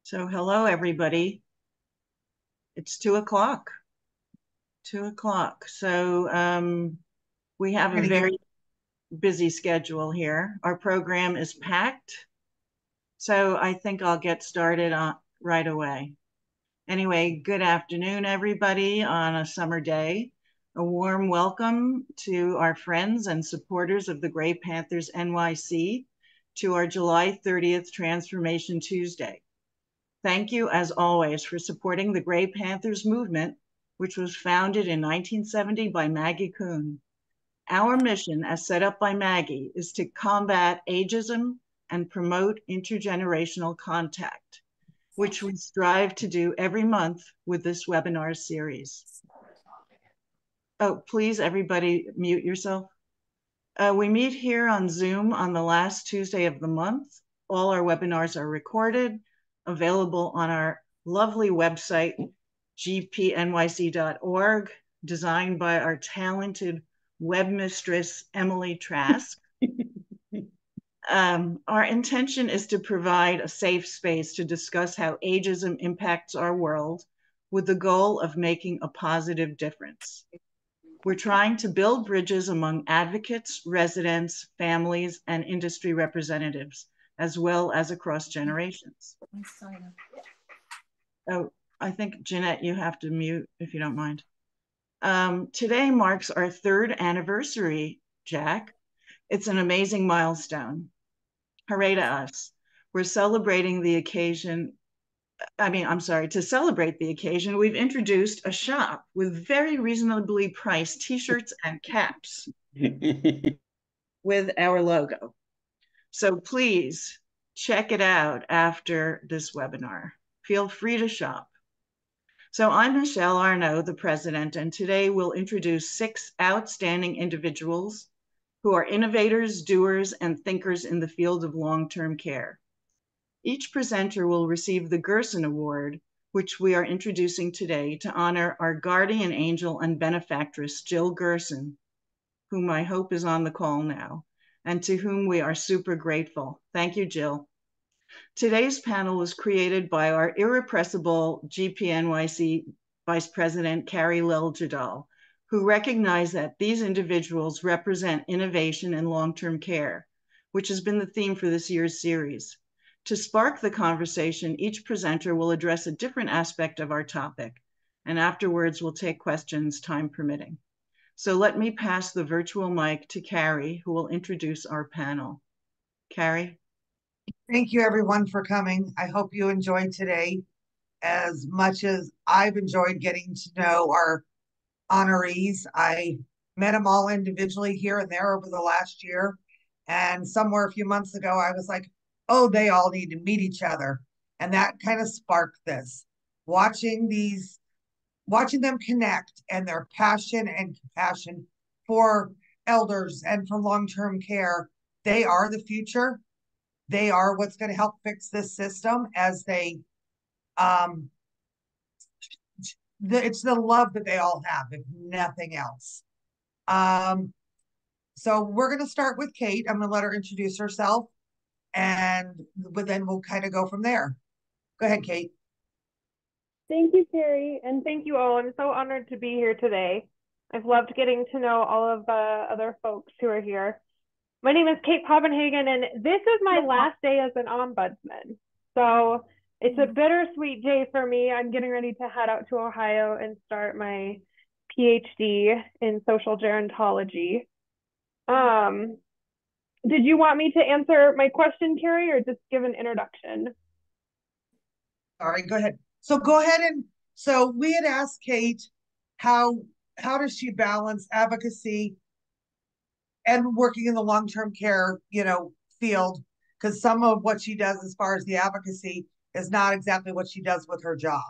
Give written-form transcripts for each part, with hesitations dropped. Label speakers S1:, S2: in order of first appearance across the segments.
S1: So hello, everybody. It's 2 o'clock. 2 o'clock. So we have a very busy schedule here. Our program is packed. So I think I'll get started right away. Anyway, good afternoon, everybody, on a summer day. A warm welcome to our friends and supporters of the Gray Panthers NYC to our July 30th Transformation Tuesday. Thank you, as always, for supporting the Gray Panthers movement, which was founded in 1970 by Maggie Kuhn. Our mission, as set up by Maggie, is to combat ageism and promote intergenerational contact, which we strive to do every month with this webinar series. Oh, please, everybody, mute yourself. We meet here on Zoom on the last Tuesday of the month. All our webinars are recorded, available on our lovely website, gpnyc.org, designed by our talented webmistress, Emily Trask. Our intention is to provide a safe space to discuss how ageism impacts our world with the goal of making a positive difference. We're trying to build bridges among advocates, residents, families, and industry representatives, as well as across generations. Oh, I think, Jeanette, you have to mute if you don't mind. Today marks our 3rd anniversary, Jack. It's an amazing milestone. Hooray to us. We're celebrating the occasion. To celebrate the occasion, we've introduced a shop with very reasonably priced t-shirts and caps with our logo. So please check it out after this webinar. Feel free to shop. So I'm Michelle Arnot, the president, and today we'll introduce 6 outstanding individuals who are innovators, doers, and thinkers in the field of long-term care. Each presenter will receive the Gerson Award, which we are introducing today to honor our guardian angel and benefactress, Jill Gerson, whom I hope is on the call now, and to whom we are super grateful. Thank you, Jill. Today's panel was created by our irrepressible GPNYC Vice President, Carrie Leljedal, who recognized that these individuals represent innovation in long-term care, which has been the theme for this year's series. To spark the conversation, each presenter will address a different aspect of our topic, and afterwards we'll take questions, time permitting. So let me pass the virtual mic to Carrie, who will introduce our panel. Carrie?
S2: Thank you, everyone, for coming. I hope you enjoyed today as much as I've enjoyed getting to know our honorees. I met them all individually here and there over the last year. And somewhere a few months ago, I was like, oh, they all need to meet each other. And that kind of sparked this. Watching them connect and their passion and compassion for elders and for long-term care. They are the future. They are what's going to help fix this system as they, it's the love that they all have, if nothing else. So we're going to start with Kate. I'm going to let her introduce herself, but then we'll kind of go from there. Go ahead, Kate.
S3: Thank you, Carrie, and thank you all. I'm so honored to be here today. I've loved getting to know all of the other folks who are here. My name is Kate Povenhagen, and this is my last day as an ombudsman. So it's a bittersweet day for me. I'm getting ready to head out to Ohio and start my PhD in social gerontology. Did you want me to answer my question, Carrie, or just give an introduction?
S2: All right, go ahead. So go ahead so we had asked Kate, how does she balance advocacy and working in the long-term care, field? Because some of what she does as far as the advocacy is not exactly what she does with her job.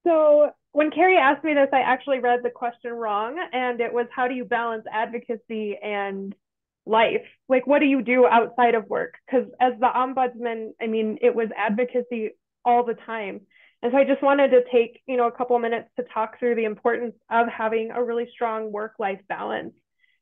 S3: So when Carrie asked me this, I actually read the question wrong, and it was, how do you balance advocacy and life? Like, what do you do outside of work? Because as the ombudsman, it was advocacy all the time. And so I just wanted to take, a couple of minutes to talk through the importance of having a really strong work-life balance.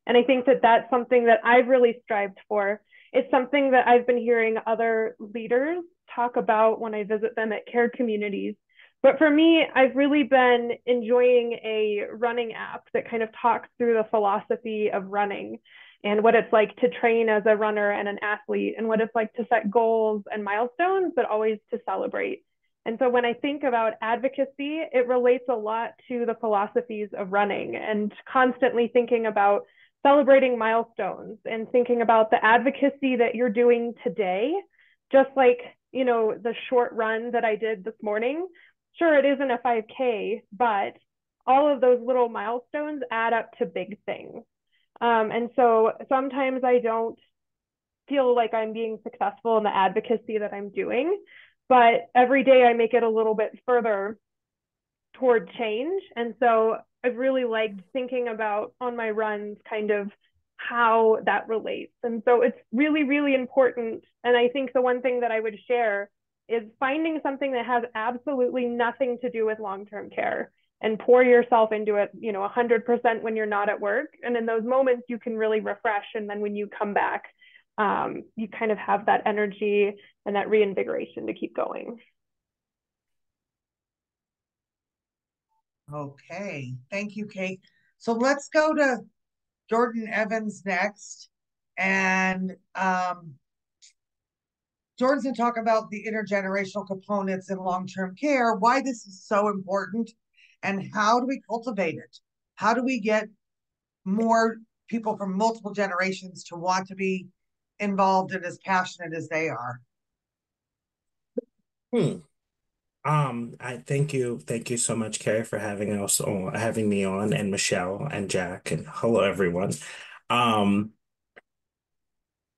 S3: And I think that that's something that I've really strived for. It's something that I've been hearing other leaders talk about when I visit them at care communities. But for me, I've really been enjoying a running app that kind of talks through the philosophy of running and what it's like to train as a runner and an athlete, and what it's like to set goals and milestones, but always to celebrate. And so when I think about advocacy, it relates a lot to the philosophies of running, and constantly thinking about celebrating milestones and thinking about the advocacy that you're doing today, just like, you know, the short run that I did this morning. Sure, it isn't a 5K, but all of those little milestones add up to big things. And so sometimes I don't feel like I'm being successful in the advocacy that I'm doing, but every day I make it a little bit further toward change. And so I've really liked thinking about on my runs kind of how that relates. And so it's really, really important. And I think the one thing that I would share is finding something that has absolutely nothing to do with long-term care, and pour yourself into it, you know, 100% when you're not at work. And in those moments, you can really refresh. And then when you come back, you kind of have that energy and that reinvigoration to keep going.
S2: Okay, thank you, Kate. So let's go to Jordan Evans next. And Jordan's going to talk about the intergenerational components in long-term care, why this is so important, and how do we cultivate it? How do we get more people from multiple generations to want to be involved and as passionate as they are?
S4: I thank you so much, Carrie, for having me on, and Michelle and Jack, and hello everyone. Um,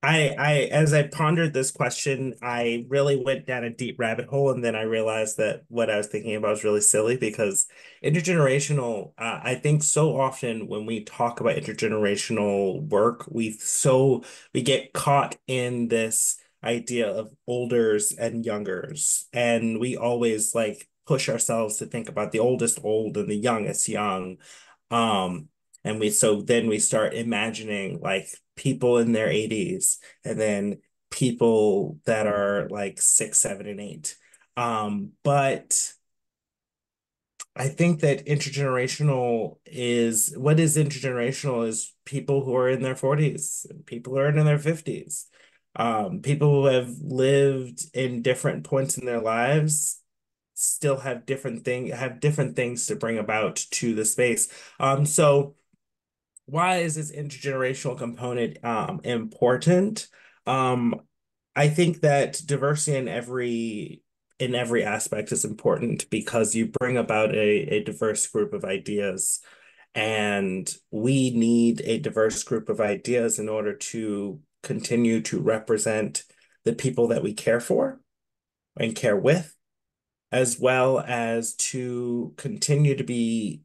S4: as I pondered this question, I really went down a deep rabbit hole, and then I realized that what I was thinking about was really silly, because intergenerational, I think so often when we talk about intergenerational work, we get caught in this idea of olders and youngers, and we always like push ourselves to think about the oldest old and the youngest young. Um, and then we start imagining like people in their 80s, and then people that are like 6, 7, and 8. But I think that intergenerational is people who are in their 40s, and people who are in their 50s. People who have lived in different points in their lives still have different things to bring about to the space. So why is this intergenerational component important? I think that diversity in every aspect is important, because you bring about a diverse group of ideas, and we need a diverse group of ideas in order to continue to represent the people that we care for and care with, as well as to continue to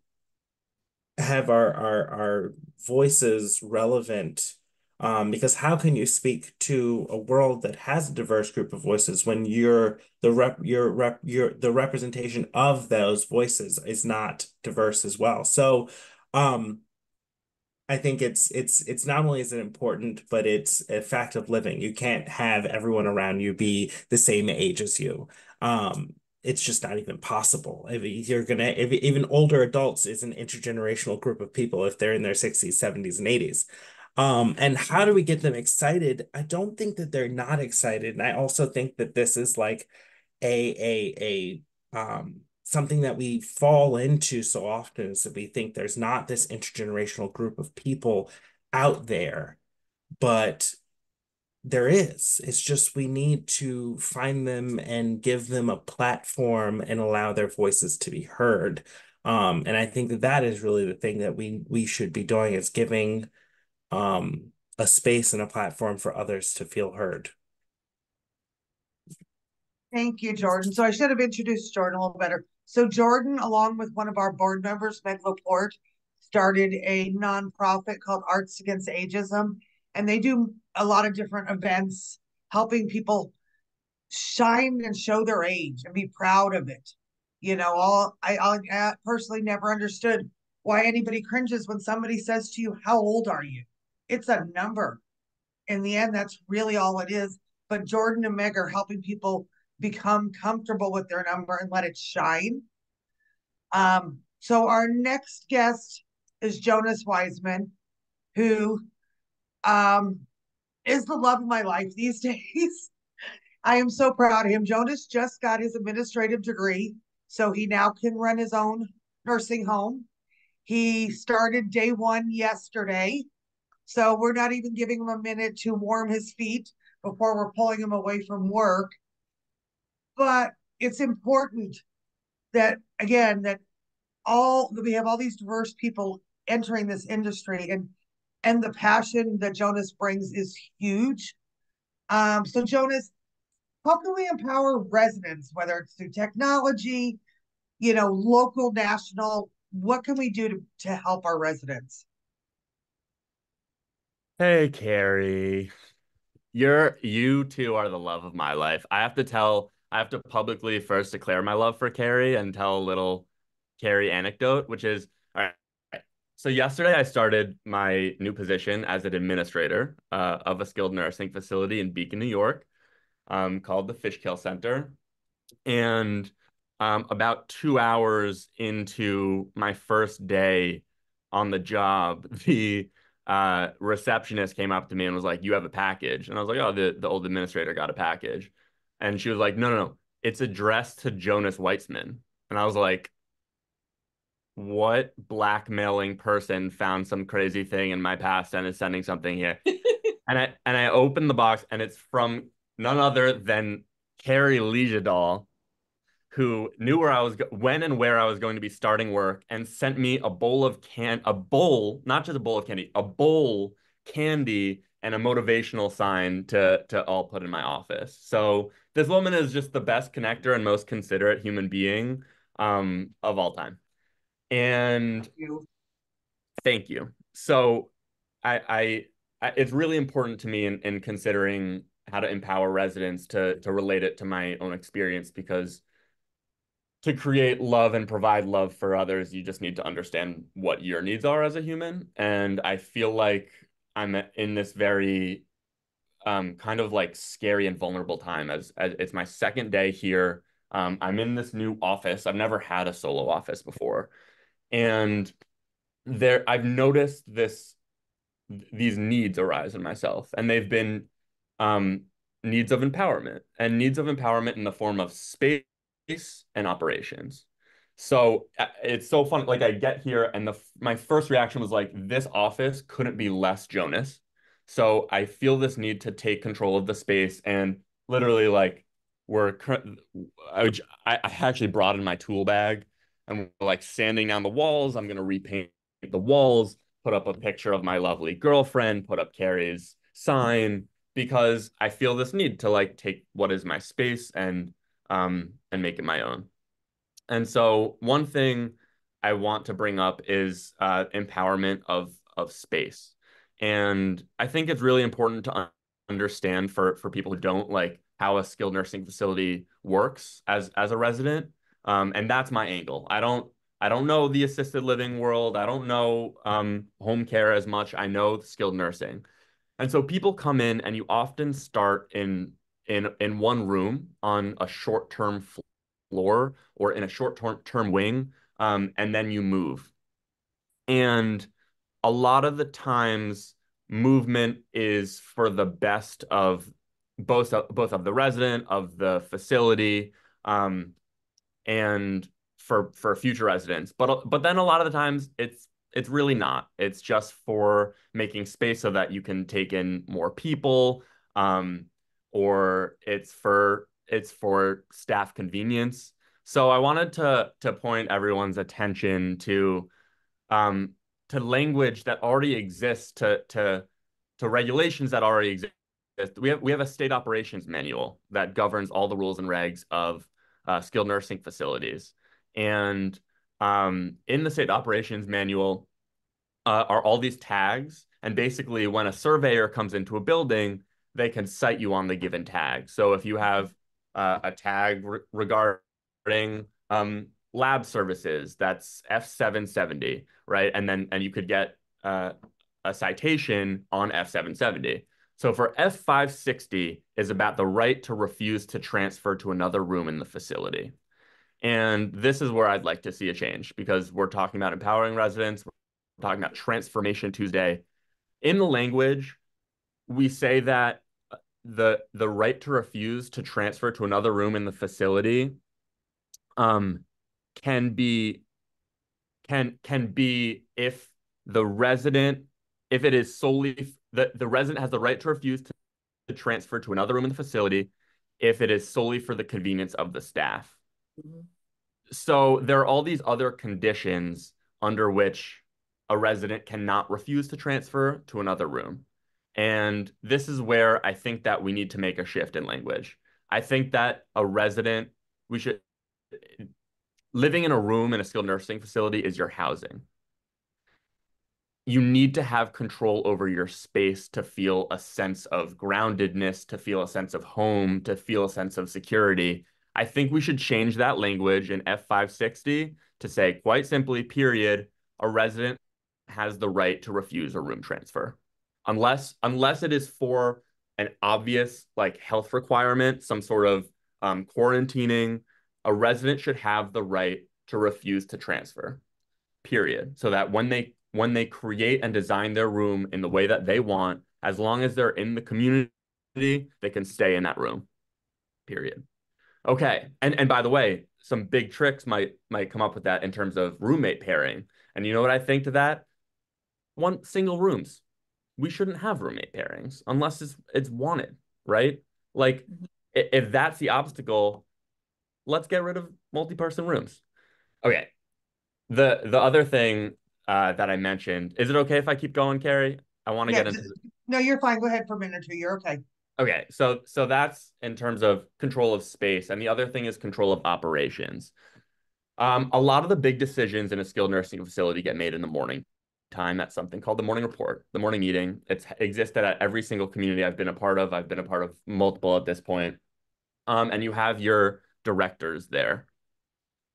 S4: have our voices relevant. Because how can you speak to a world that has a diverse group of voices when the representation of those voices is not diverse as well? So I think it's not only is it important, but it's a fact of living. You can't have everyone around you be the same age as you. It's just not even possible. If even older adults is an intergenerational group of people if they're in their 60s, 70s, and 80s. And how do we get them excited? I don't think that they're not excited. And I also think that this is like something that we fall into so often, is that we think there's not this intergenerational group of people out there, but there is. It's just we need to find them and give them a platform and allow their voices to be heard. And I think that that is really the thing that we should be doing, is giving a space and a platform for others to feel heard.
S2: Thank you, Jordan. So I should have introduced Jordan a little better. So Jordan, along with one of our board members, Meg Laporte, started a nonprofit called Arts Against Ageism. And they do a lot of different events, helping people shine and show their age and be proud of it. You know, I personally never understood why anybody cringes when somebody says to you, "How old are you?" It's a number. In the end, that's really all it is. But Jordan and Meg are helping people become comfortable with their number and let it shine. So our next guest is Jonas Wiseman, who is the love of my life these days. I am so proud of him. Jonas just got his administrative degree, so he now can run his own nursing home. He started day one yesterday, so we're not even giving him a minute to warm his feet before we're pulling him away from work. But it's important that, again, that we have all these diverse people entering this industry, and the passion that Jonas brings is huge. So Jonas, how can we empower residents, whether it's through technology, local, national? What can we do to help our residents?
S5: Hey, Carrie. You two are the love of my life. I have to publicly first declare my love for Carrie and tell a little Carrie anecdote, which is, all right. So yesterday I started my new position as an administrator of a skilled nursing facility in Beacon, New York, called the Fishkill Center. And about 2 hours into my first day on the job, the receptionist came up to me and was like, "You have a package." And I was like, "Oh, the old administrator got a package." And she was like, "No, no, no. It's addressed to Jonas Weitzman." And I was like, "What blackmailing person found some crazy thing in my past and is sending something here?" And I opened the box, and it's from none other than Carrie Leljedal, who knew when and where I was going to be starting work, and sent me a bowl, not just a bowl of candy, a bowl, candy, and a motivational sign to all put in my office. So this woman is just the best connector and most considerate human being of all time. And thank you. So it's really important to me in considering how to empower residents to relate it to my own experience, because to create love and provide love for others, you just need to understand what your needs are as a human. And I feel like I'm in this very kind of like scary and vulnerable time, as it's my second day here. I'm in this new office. I've never had a solo office before. And I've noticed these needs arise in myself, and they've been um, needs of empowerment, and needs of empowerment in the form of space and operations. So it's so fun. Like, I get here, and my first reaction was like, this office couldn't be less Jonas. So I feel this need to take control of the space, and literally, like, I actually brought in my tool bag, and we're like sanding down the walls. I'm gonna repaint the walls, put up a picture of my lovely girlfriend, put up Carrie's sign, because I feel this need to like take what is my space and make it my own. And so one thing I want to bring up is empowerment of space. And I think it's really important to understand for people who don't, like, how a skilled nursing facility works as a resident. And that's my angle. I don't know the assisted living world. I don't know home care as much. I know skilled nursing. And so people come in, and you often start in one room on a short-term floor or in a short-term wing, and then you move. And a lot of the times, movement is for the best of both of the resident, of the facility, and for future residents. But then a lot of the times it's really not. It's just for making space so that you can take in more people, or it's for staff convenience. So I wanted to point everyone's attention um, to language that already exists, to regulations that already exist. We have a state operations manual that governs all the rules and regs of skilled nursing facilities. And in the state operations manual are all these tags. And basically, when a surveyor comes into a building, they can cite you on the given tag. So if you have a tag regarding lab services, that's F770, right? And you could get a citation on F770. So for F560 is about the right to refuse to transfer to another room in the facility. And this is where I'd like to see a change because we're talking about empowering residents. We're talking about Transformation Tuesday. In the language, we say that the right to refuse to transfer to another room in the facility can be if the resident, if it is solely the resident has the right to refuse to transfer to another room in the facility if it is solely for the convenience of the staff. Mm-hmm. So there are all these other conditions under which a resident cannot refuse to transfer to another room. And this is where I think that we need to make a shift in language. I think that living in a room in a skilled nursing facility is your housing. You need to have control over your space to feel a sense of groundedness, to feel a sense of home, to feel a sense of security. I think we should change that language in F560 to say, quite simply, period, a resident has the right to refuse a room transfer. Unless it is for an obvious like health requirement, some sort of quarantining, a resident should have the right to refuse to transfer, period. So that when they create and design their room in the way that they want, as long as they're in the community, they can stay in that room, period. Okay. And by the way, some big tricks might come up with that in terms of roommate pairing. And you know what I think to that? Single rooms. We shouldn't have roommate pairings unless it's wanted, right? Like if that's the obstacle, let's get rid of multi-person rooms. Okay. The other thing that I mentioned, is it okay if I keep going, Carrie? I want to get into
S2: No, you're fine. Go ahead for a minute or two. You're okay.
S5: Okay, so that's in terms of control of space, and the other thing is control of operations. A lot of the big decisions in a skilled nursing facility get made in the morning time. That's something called the morning report, the morning meeting. It's existed at every single community I've been a part of. I've been a part of multiple at this point. And you have your directors there.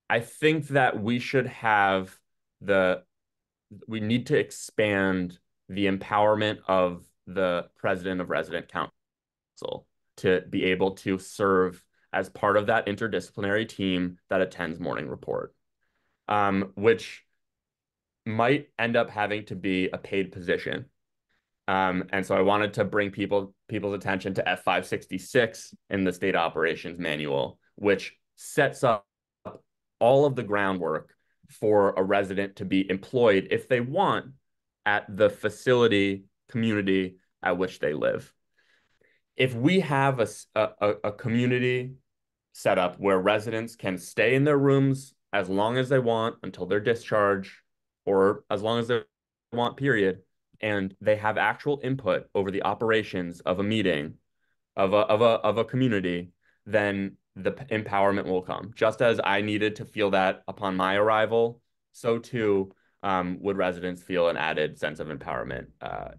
S5: I think that we need to expand the empowerment of the president of resident council to be able to serve as part of that interdisciplinary team that attends morning report, which might end up having to be a paid position. And so I wanted to bring people's attention to F566 in the state operations manual, which sets up all of the groundwork for a resident to be employed if they want at the facility community at which they live. If we have a community set up where residents can stay in their rooms as long as they want until their discharge, or as long as they want, period, and they have actual input over the operations of a meeting, of a community, then the empowerment will come. Just as I needed to feel that upon my arrival, so too would residents feel an added sense of empowerment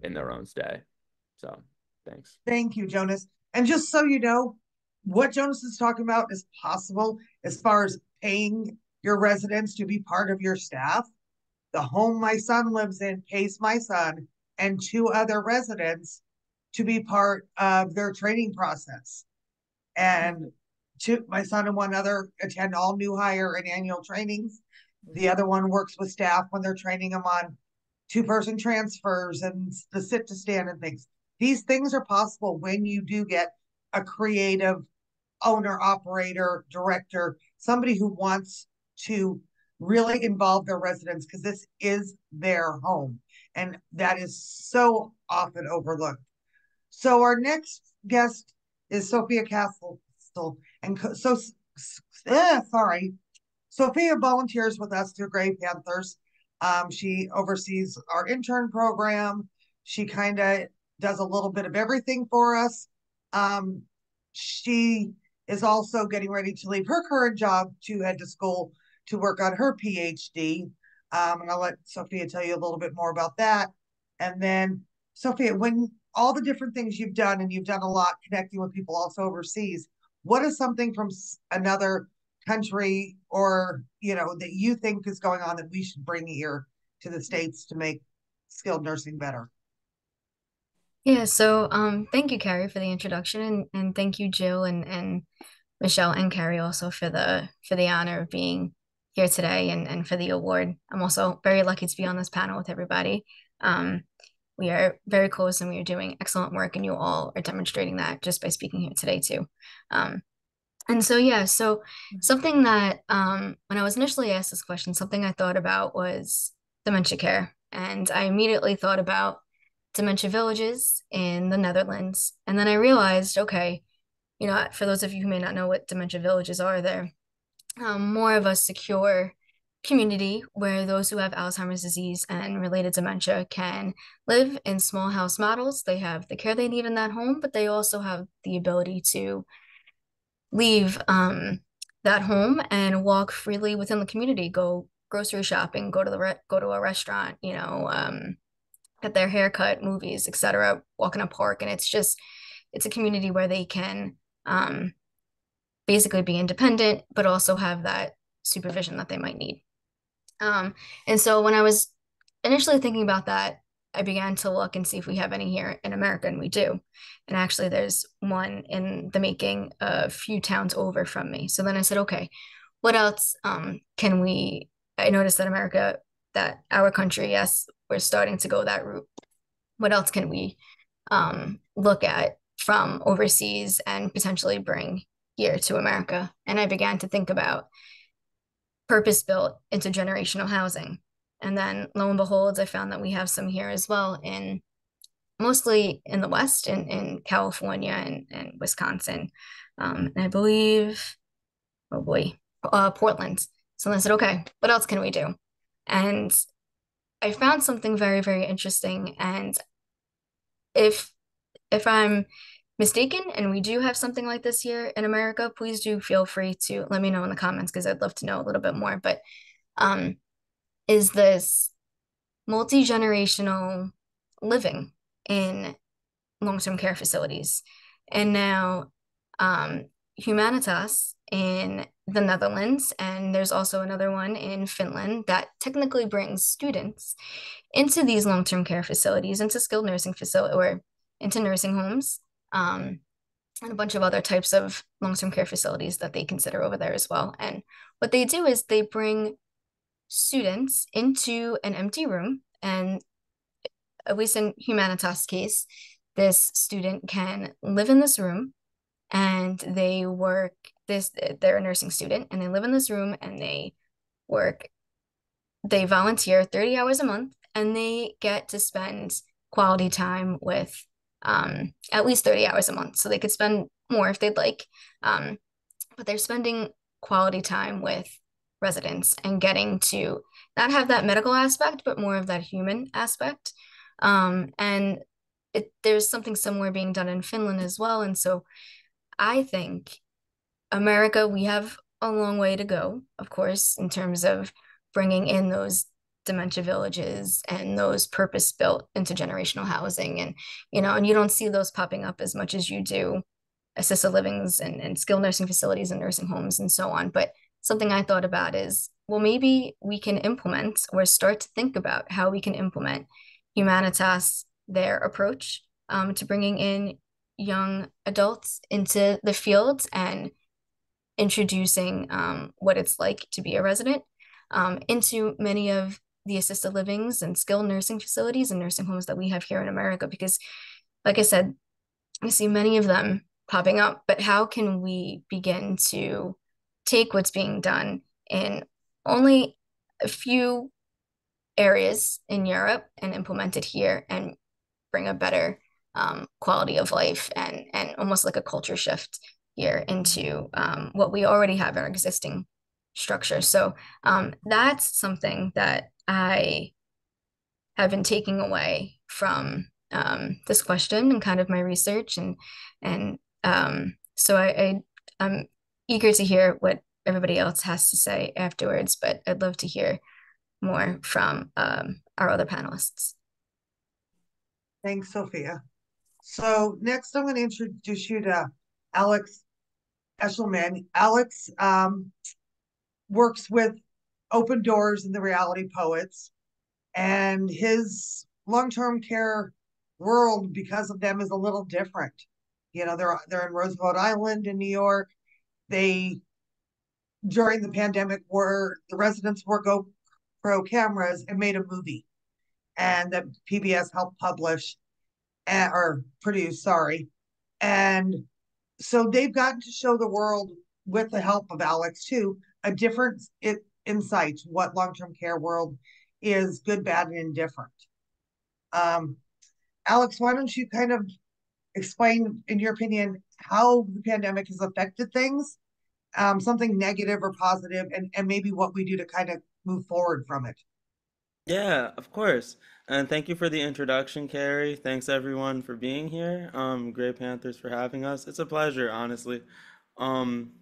S5: in their own stay. So thanks.
S2: Thank you, Jonas. And just so you know, what Jonas is talking about is possible as far as paying your residents to be part of your staff. The home my son lives in pays my son and 2 other residents to be part of their training process. And my son and 1 other attend all new hire and annual trainings. The other one works with staff when they're training them on 2-person transfers and the sit to stand and things. These things are possible when you do get a creative owner, operator, director, somebody who wants to really involve their residents, because this is their home. And that is so often overlooked. So our next guest is Sophia Castle. And Sophia volunteers with us through Gray Panthers. She oversees our intern program. She kind of does a little bit of everything for us. She is also getting ready to leave her current job to head to school to work on her PhD. And I'll let Sophia tell you a little bit more about that. And then, Sophia, when all the different things you've done, and you've done a lot connecting with people also overseas, what is something from another country or, that you think is going on that we should bring here to the States to make skilled nursing better?
S6: Yeah, so thank you, Carrie, for the introduction, and thank you, Jill and Michelle and Carrie also for the honor of being here today and for the award. I'm also very lucky to be on this panel with everybody. Um, we are very close and we are doing excellent work, and you all are demonstrating that just by speaking here today too. Um, and so yeah, so something that when I was initially asked this question, something I thought about was dementia care. And I immediately thought about dementia villages in the Netherlands. And then I realized, okay, for those of you who may not know what dementia villages are, they're more of a secure community where those who have Alzheimer's disease and related dementia can live in small house models. They have the care they need in that home, but they also have the ability to leave that home and walk freely within the community, go grocery shopping, go to a restaurant, get their haircut, movies, etc., walk in a park. And it's a community where they can basically be independent, but also have that supervision that they might need. And so when I was initially thinking about that, I began to look and see if we have any here in America, and we do. And actually, there's one in the making a few towns over from me. So then I said, okay, what else can we? I noticed that our country, yes, we're starting to go that route. What else can we look at from overseas and potentially bring here to America? And I began to think about purpose-built intergenerational housing. And then lo and behold, I found that we have some here as well mostly in the West, in California and Wisconsin. And I believe, oh boy, Portland. So I said, okay, what else can we do? And I found something very, very interesting. And if I'm mistaken and we do have something like this here in America, please do feel free to let me know in the comments because I'd love to know a little bit more. But is this multi-generational living in long-term care facilities? And now Humanitas in the Netherlands, and there's also another one in Finland that technically brings students into these long-term care facilities, into skilled nursing facility or into nursing homes, and a bunch of other types of long-term care facilities that they consider over there as well. And what they do is they bring students into an empty room, and at least in Humanitas case, this student can live in this room and they're a nursing student and they live in this room and they volunteer 30 hours a month and they get to spend quality time with at least 30 hours a month. So they could spend more if they'd like, but they're spending quality time with residents and getting to not have that medical aspect, but more of that human aspect. And there's something similar being done in Finland as well. And so I think America, we have a long way to go, of course, in terms of bringing in those dementia villages and those purpose-built intergenerational housing. And, and you don't see those popping up as much as you do assisted livings and skilled nursing facilities and nursing homes and so on. But something I thought about is, well, maybe we can implement or start to think about how we can implement Humanitas, their approach to bringing in young adults into the field and introducing what it's like to be a resident into many of the assisted livings and skilled nursing facilities and nursing homes that we have here in America. Because, like I said, I see many of them popping up, but how can we begin to take what's being done in only a few areas in Europe and implement it here and bring a better quality of life and almost like a culture shift here into what we already have in our existing structure. So that's something that I have been taking away from this question and kind of my research and so I'm eager to hear what everybody else has to say afterwards, but I'd love to hear more from our other panelists.
S2: Thanks, Sophia. So next I'm going to introduce you to Alex Eshelman. Alex works with Open Doors and the Reality Poets, and his long-term care world because of them is a little different. They're in Roosevelt Island in New York. They during the pandemic were the residents were GoPro cameras and made a movie, and that PBS helped publish or produce, sorry. And so they've gotten to show the world, with the help of Alex too, a different insight what long-term care world is, good, bad, and indifferent. Um, Alex, why don't you kind of explain, in your opinion, how the pandemic has affected things, something negative or positive, and maybe what we do to kind of move forward from it.
S7: Yeah, of course. And thank you for the introduction, Carrie. Thanks everyone for being here. Gray Panthers for having us. It's a pleasure, honestly. Um,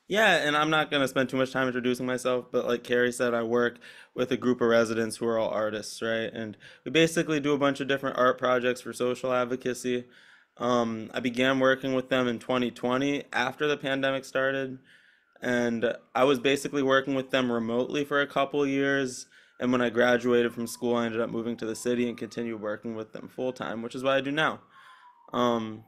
S7: yeah, and I'm not gonna spend too much time introducing myself, but like Carrie said, I work with a group of residents who are all artists, right? And we basically do a bunch of different art projects for social advocacy. I began working with them in 2020 after the pandemic started, and I was basically working with them remotely for a couple years. And when I graduated from school, I ended up moving to the city and continued working with them full time, which is what I do now. Um,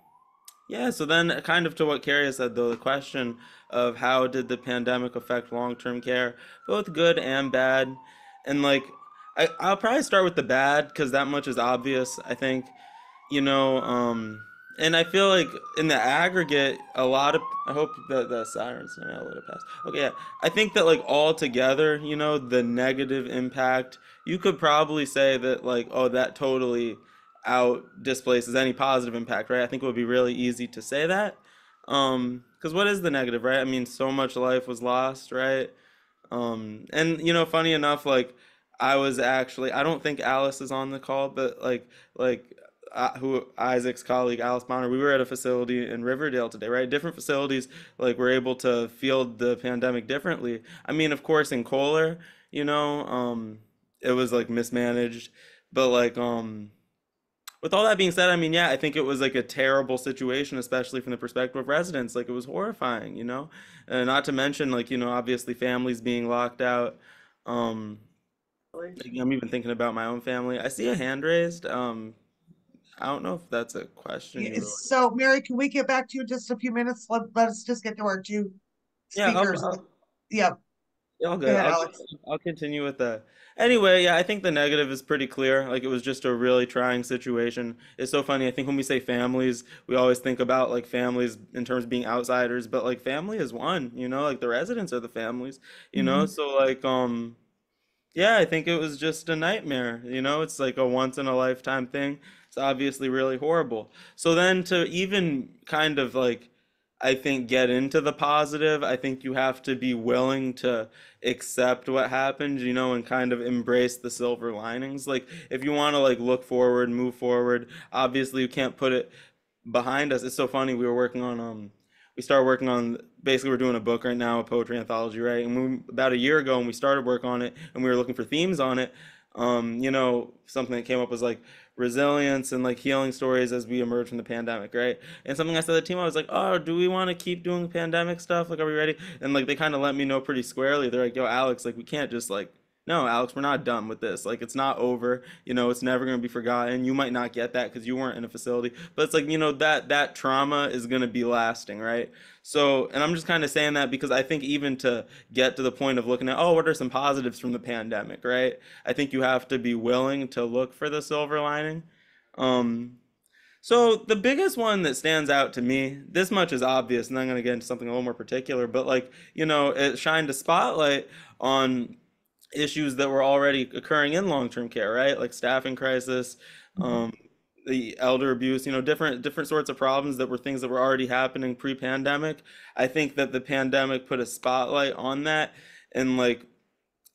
S7: yeah, so then kind of to what Carrie said, though, the question of how did the pandemic affect long-term care, both good and bad. And like, I'll probably start with the bad because that much is obvious, I think, you know, and I feel like in the aggregate, a lot of, I hope that the sirens, I'll let it pass. Okay, yeah. I think that like all together, the negative impact, you could probably say that like, oh, that totally out displaces any positive impact, right? I think it would be really easy to say that. Because what is the negative, right? I mean, so much life was lost, right? And funny enough, like I don't think Alice is on the call, but like who Isaac's colleague Alice Bonner, we were at a facility in Riverdale today, right? Different facilities like were able to field the pandemic differently. I mean, of course, in Kohler, it was like mismanaged, but like with all that being said, I mean, yeah, I think it was like a terrible situation, especially from the perspective of residents. Like it was horrifying, and not to mention like, obviously families being locked out. Um, like, I'm even thinking about my own family. I see a hand raised. I don't know if that's a question you really.
S2: So, Mary, can we get back to you in just a few minutes? Let us just get to our two
S7: Yeah,
S2: speakers. Yeah,
S7: all
S2: go
S7: good.
S2: ahead, Alex.
S7: I'll continue with that. Anyway, yeah, I think the negative is pretty clear. Like it was just a really trying situation. It's so funny. I think when we say families, we always think about like families in terms of being outsiders, but like family is one, like the residents are the families,
S2: Mhm.
S7: So like yeah, I think it was just a nightmare. It's like a once in a lifetime thing. It's obviously really horrible. So then to even kind of like, I think, get into the positive, I think you have to be willing to accept what happened, and kind of embrace the silver linings. Like if you want to like look forward, move forward, obviously you can't put it behind us. It's so funny. We started working on basically we're doing a book right now, a poetry anthology, right? And about a year ago when we started work on it and we were looking for themes on it, something that came up was like resilience and like healing stories as we emerge from the pandemic, right? And something I said to the team, I was like, oh, do we want to keep doing pandemic stuff? Like, are we ready? And like they kind of let me know pretty squarely. They're like, yo, Alex, like we can't just like no, Alex, we're not done with this. Like, it's not over. It's never going to be forgotten. You might not get that because you weren't in a facility, but it's like, that trauma is going to be lasting, right? So, and I'm just kind of saying that because I think even to get to the point of looking at, oh, what are some positives from the pandemic, right? I think you have to be willing to look for the silver lining. Um, so the biggest one that stands out to me, this much is obvious, and I'm going to get into something a little more particular, but like, it shined a spotlight on issues that were already occurring in long-term care, right? Like staffing crisis, um, the elder abuse, different sorts of problems that were things that were already happening pre-pandemic. I think that the pandemic put a spotlight on that, and like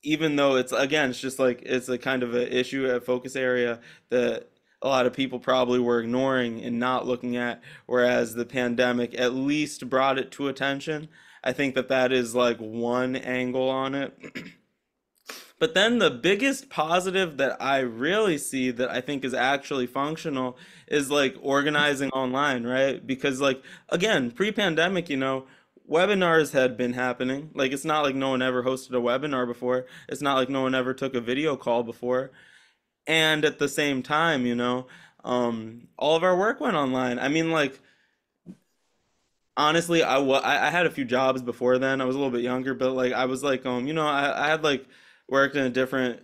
S7: even though it's again, it's just like it's a kind of an issue, a focus area that a lot of people probably were ignoring and not looking at, whereas the pandemic at least brought it to attention. I think that that is like one angle on it. But then the biggest positive that I really see that I think is actually functional is like organizing online, right? Because like again, pre-pandemic, webinars had been happening. Like it's not like no one ever hosted a webinar before. It's not like no one ever took a video call before. And at the same time, all of our work went online. I mean, like, honestly, I had a few jobs before then. I was a little bit younger, but like I was like I had like worked in a different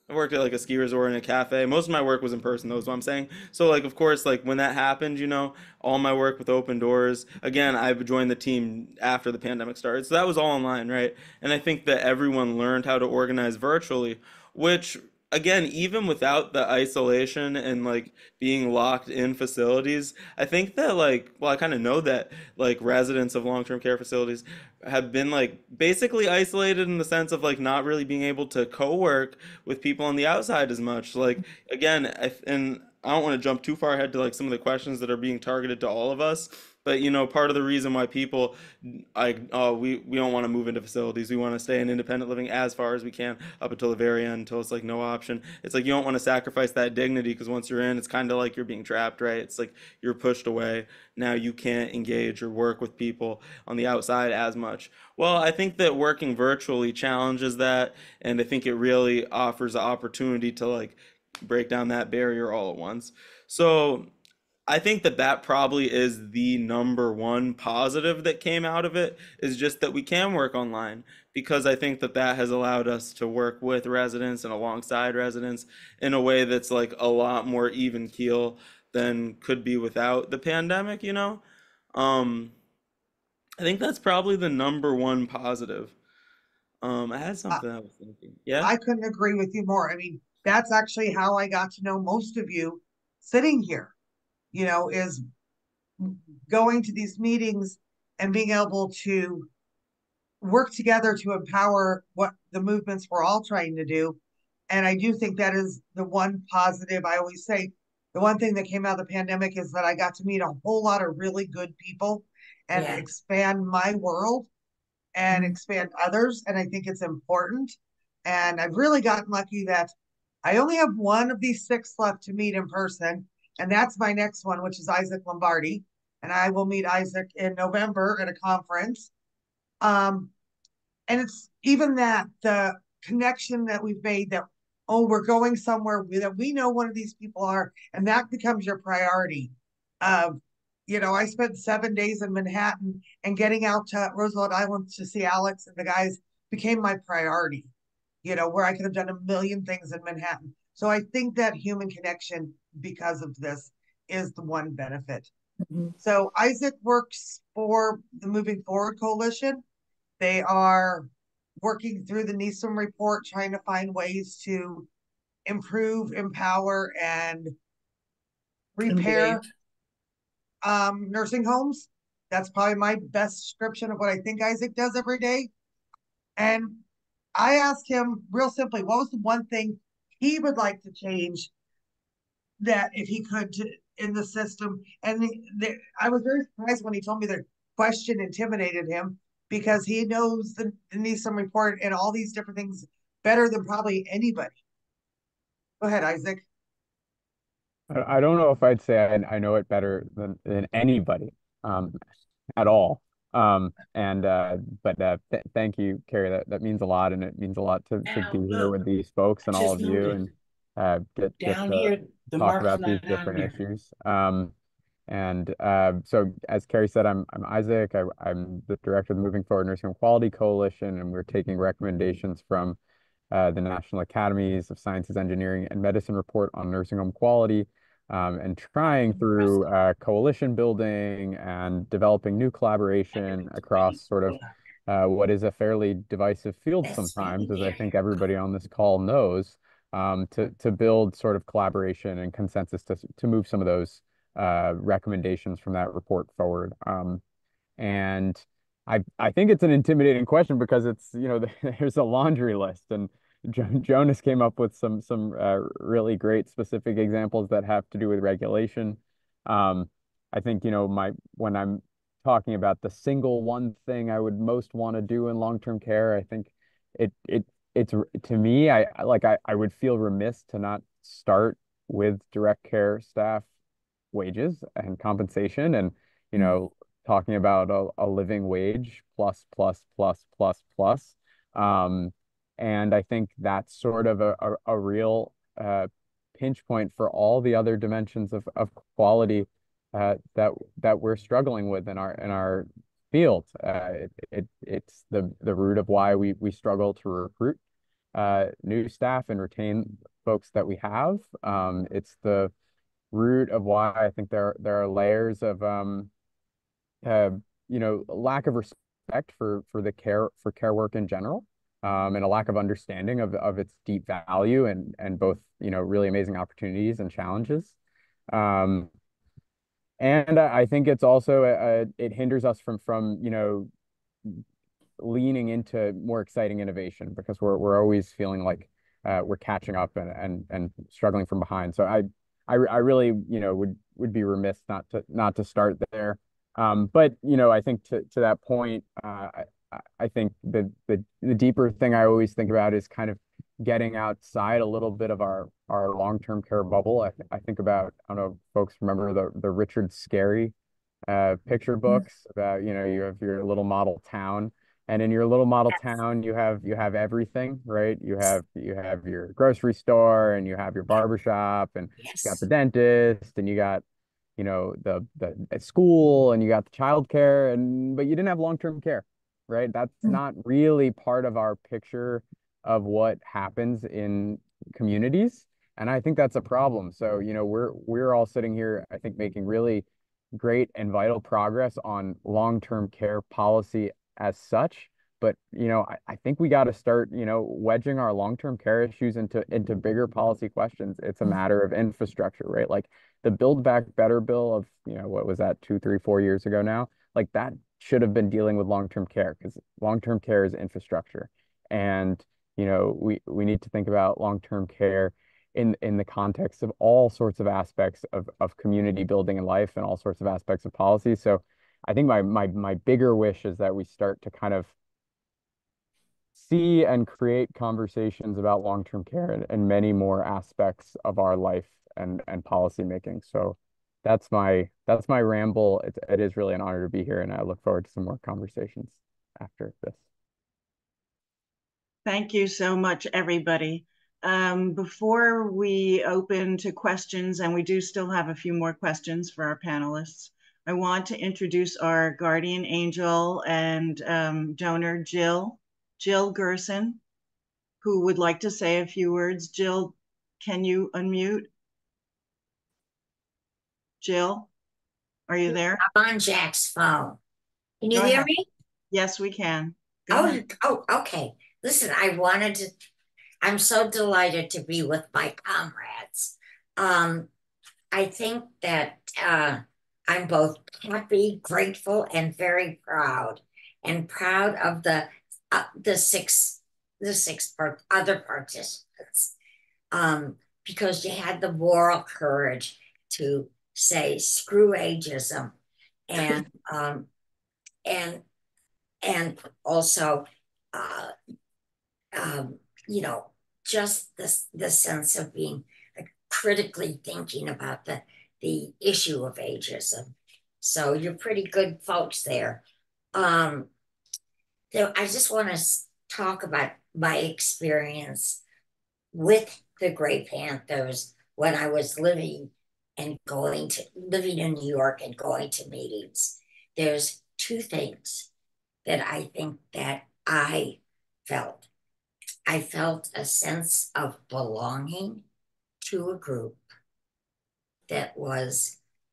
S7: I worked at like a ski resort and a cafe. Most of my work was in person, though, is what I'm saying. So like of course, like when that happened, all my work with Open Doors, again, I joined the team after the pandemic started. So that was all online, right? And I think that everyone learned how to organize virtually, which again, even without the isolation and like being locked in facilities, I think that like, well, I kind of know that like residents of long-term care facilities have been like basically isolated in the sense of like not really being able to co-work with people on the outside as much. Like again, and I don't want to jump too far ahead to like some of the questions that are being targeted to all of us, but part of the reason why people like, oh, we don't want to move into facilities. We want to stay in independent living as far as we can up until the very end, until it's like no option. It's like you don't want to sacrifice that dignity because once you're in, it's kind of like you're being trapped, right? It's like you're pushed away. Now you can't engage or work with people on the outside as much. Well, I think that working virtually challenges that, and I think it really offers the opportunity to like break down that barrier all at once. So I think that that probably is the number one positive that came out of it, is just that we can work online, because I think that that has allowed us to work with residents and alongside residents in a way that's like a lot more even keel than could be without the pandemic. Um, I think that's probably the number one positive. I had
S2: Uh,
S7: something I was thinking. Yeah?
S2: I couldn't agree with you more. I mean, that's actually how I got to know most of you sitting here, is going to these meetings and being able to work together to empower what the movements we're all trying to do. And I do think that is the one positive. I always say the one thing that came out of the pandemic is that I got to meet a whole lot of really good people and
S1: Yeah.
S2: expand my world and expand others. And I think it's important. And I've really gotten lucky that I only have one of these six left to meet in person. And that's my next one, which is Isaac Lombardi. And I will meet Isaac in November at a conference. Um, and it's even that the connection that we've made, that, oh, we're going somewhere that we know one of these people are, and that becomes your priority. Of, I spent 7 days in Manhattan, and getting out to Roosevelt Island to see Alex and the guys became my priority, where I could have done a million things in Manhattan. So I think that human connection, because of this, is the one benefit.
S1: Mhm.
S2: So Isaac works for the Moving Forward Coalition. They are working through the NISM report, trying to find ways to improve, empower, and repair
S1: Engage.
S2: nursing homes. That's probably my best description of what I think Isaac does every day. And I asked him real simply, what was the one thing he would like to change, that if he could, in the system? And I was very surprised when he told me the question intimidated him, because he knows the NISM report and all these different things better than probably anybody. Go ahead, Isaac.
S8: I don't know if I'd say I know it better than anybody, um, at all. And but th Thank you, Carrie. That means a lot, and it means a lot to
S1: Now,
S8: be here
S1: look,
S8: with these folks
S1: I
S8: and all
S1: just
S8: of you, and
S1: noted
S8: get
S1: down
S8: to
S1: here, the
S8: talk
S1: mark's
S8: about these
S1: not on
S8: different
S1: here.
S8: issues. So as Carrie said, I'm Isaac. I'm the director of the Moving Forward Nursing Home Quality Coalition, and we're taking recommendations from the National Academies of Sciences, Engineering, and Medicine report on nursing home quality, and trying through coalition building and developing new collaboration across sort of what is a fairly divisive field
S1: That's
S8: sometimes, as I
S1: area.
S8: think everybody on this call knows, to build sort of collaboration and consensus to move some of those recommendations from that report forward. And I think it's an intimidating question because it's, there's a laundry list, and Jonas came up with some really great specific examples that have to do with regulation. I think, when I'm talking about the single one thing I would most want to do in long-term care, I think it it it's to me, I would feel remiss to not start with direct care staff wages and compensation, and you know talking about a living wage plus plus plus plus plus. And I think that's sort of a real pinch point for all the other dimensions of quality that we're struggling with in our field. It's the root of why we struggle to recruit new staff and retain folks that we have. It's the root of why I think there are layers of lack of respect for care work in general, and a lack of understanding of its deep value and both really amazing opportunities and challenges. And I think it's also it hinders us from leaning into more exciting innovation, because we're always feeling like we're catching up and struggling from behind. So I really would be remiss not to start there. But I think to that point, I think the deeper thing I always think about is kind of getting outside a little bit of our long-term care bubble. I think about, I don't know if folks remember the Richard Scarry picture books about, you have your little model town, and in your little model town you have everything, right? You have your grocery store, and you have your barbershop, and you got the dentist, and you got the school, and you got the childcare, but you didn't have long-term care, right? That's not really part of our picture of what happens in communities, and I think that's a problem. So we're all sitting here, I think, making really great and vital progress on long-term care policy as such, but I think we got to start wedging our long-term care issues into bigger policy questions. It's a matter of infrastructure, right? Like the Build Back Better bill of what was that, 2, 3, 4 years ago now? Like that should have been dealing with long-term care, because long-term care is infrastructure, and we need to think about long-term care in the context of all sorts of aspects of community building and life, and all sorts of aspects of policy. So I think my bigger wish is that we start to kind of see and create conversations about long-term care and many more aspects of our life and policy making. So that's my ramble. It is really an honor to be here, and I look forward to some more conversations after this.
S1: Thank you so much, everybody. Before we open to questions, and we do still have a few more questions for our panelists, I want to introduce our guardian angel and donor, Jill Gerson, who would like to say a few words. Jill, can you unmute? Jill, are you there?
S9: I'm on Jack's phone. Can you hear me?
S1: Yes, we can. Go ahead.
S9: Okay. Listen, I'm so delighted to be with my comrades. I think that I'm both happy, grateful, and very proud, of the six other participants, because you had the moral courage to say screw ageism, and also just the sense of being critically thinking about the issue of ageism. So you're pretty good folks there. I just want to talk about my experience with the Gray Panthers when I was living in New York and going to meetings. There's two things that I think that I felt. I felt a sense of belonging to a group that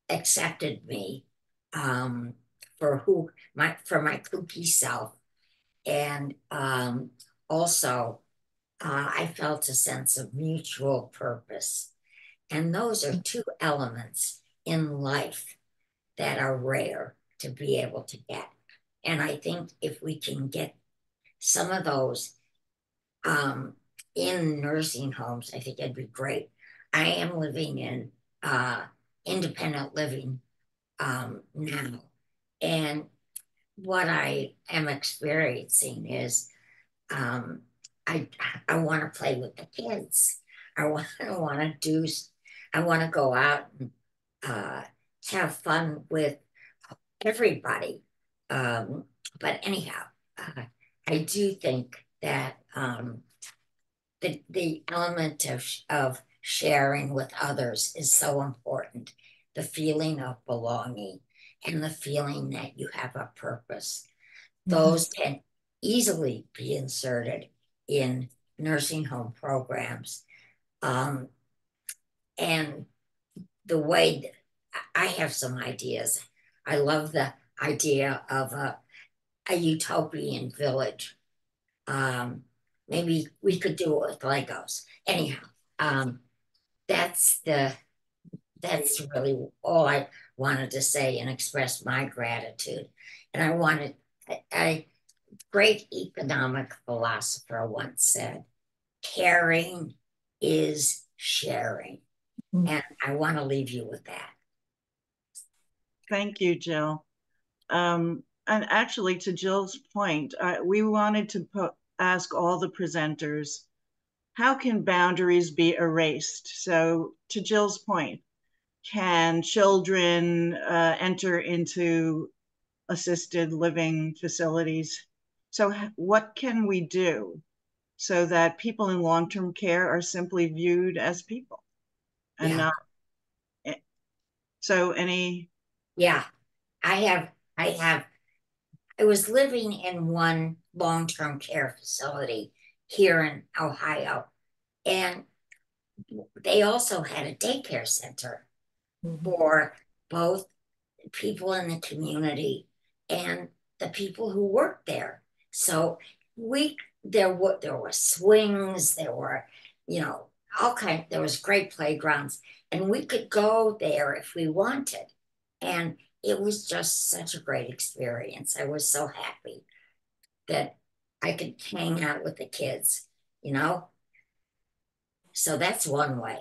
S9: accepted me for my kooky self, and also I felt a sense of mutual purpose, and those are two elements in life that are rare to be able to get. And I think if we can get some of those in nursing homes, I think it'd be great. I am living in independent living now, and what I am experiencing is I want to play with the kids. I want to go out and have fun with everybody. But anyhow, I do think that the element of sharing with others is so important. The feeling of belonging and the feeling that you have a purpose. Those can easily be inserted in nursing home programs. And the way I have some ideas. I love the idea of a utopian village. Maybe we could do it with Legos. Anyhow, that's really all I wanted to say and express my gratitude. And I wanted a great economic philosopher once said, caring is sharing. And I want to leave you with that.
S1: Thank you, Jill. And actually, to Jill's point, we wanted to ask all the presenters, how can boundaries be erased? So to Jill's point, can children enter into assisted living facilities? So what can we do so that people in long-term care are simply viewed as people and not? So any?
S9: Yeah, I was living in one long-term care facility here in Ohio, and they also had a daycare center for both people in the community and the people who worked there. So there were swings, there were, there was great playgrounds, and we could go there if we wanted. And it was just such a great experience. I was so happy that I could hang out with the kids, So that's one way.